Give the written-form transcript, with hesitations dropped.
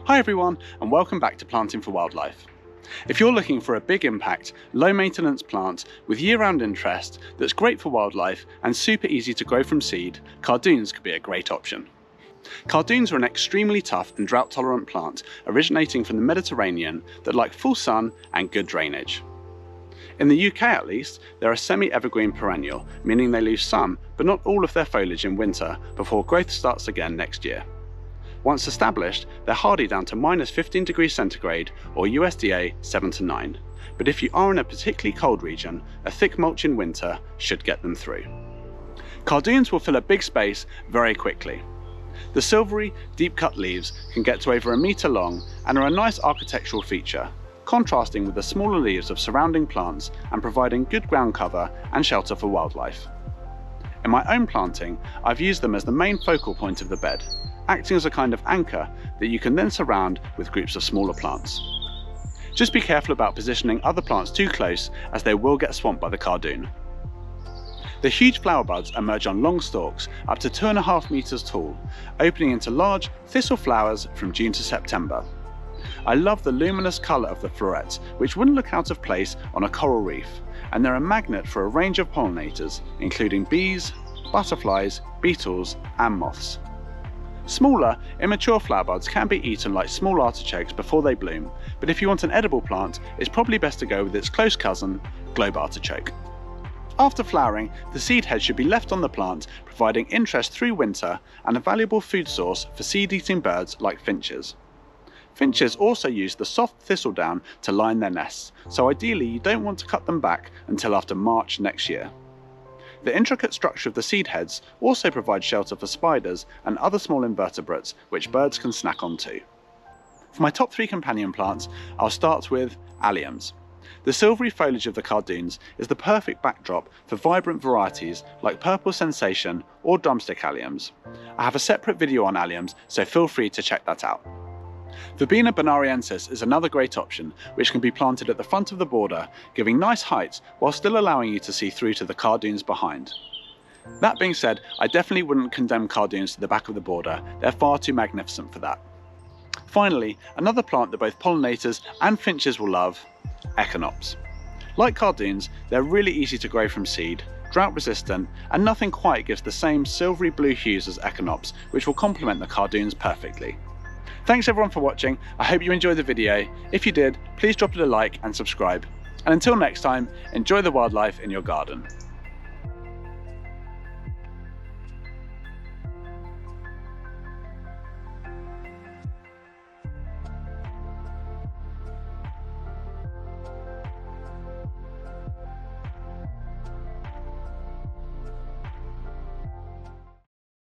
Hi everyone, and welcome back to Planting for Wildlife. If you're looking for a big impact, low maintenance plant with year-round interest that's great for wildlife and super easy to grow from seed, Cardoons could be a great option. Cardoons are an extremely tough and drought-tolerant plant originating from the Mediterranean that like full sun and good drainage. In the UK at least, they're a semi-evergreen perennial, meaning they lose some but not all of their foliage in winter before growth starts again next year. Once established, they're hardy down to -15 degrees centigrade or USDA 7 to 9, but if you are in a particularly cold region, a thick mulch in winter should get them through. Cardoons will fill a big space very quickly. The silvery, deep-cut leaves can get to over a metre long and are a nice architectural feature, contrasting with the smaller leaves of surrounding plants and providing good ground cover and shelter for wildlife. In my own planting, I've used them as the main focal point of the bed, acting as a kind of anchor that you can then surround with groups of smaller plants. Just be careful about positioning other plants too close, as they will get swamped by the cardoon. The huge flower buds emerge on long stalks up to 2.5 meters tall, opening into large thistle flowers from June to September. I love the luminous colour of the florets, which wouldn't look out of place on a coral reef, and they're a magnet for a range of pollinators, including bees, butterflies, beetles and moths. Smaller, immature flower buds can be eaten like small artichokes before they bloom, but if you want an edible plant, it's probably best to go with its close cousin, globe artichoke. After flowering, the seed head should be left on the plant, providing interest through winter and a valuable food source for seed-eating birds like finches. Finches also use the soft thistle down to line their nests, so ideally you don't want to cut them back until after March next year. The intricate structure of the seed heads also provides shelter for spiders and other small invertebrates which birds can snack on too. For my top 3 companion plants, I'll start with alliums. The silvery foliage of the cardoons is the perfect backdrop for vibrant varieties like purple sensation or drumstick alliums. I have a separate video on alliums, so feel free to check that out. Verbena bonariensis is another great option, which can be planted at the front of the border, giving nice height while still allowing you to see through to the cardoons behind. That being said, I definitely wouldn't condemn cardoons to the back of the border, they're far too magnificent for that. Finally, another plant that both pollinators and finches will love, echinops. Like cardoons, they're really easy to grow from seed, drought resistant, and nothing quite gives the same silvery blue hues as echinops, which will complement the cardoons perfectly. Thanks everyone for watching, I hope you enjoyed the video. If you did, please drop it a like and subscribe. And until next time, enjoy the wildlife in your garden.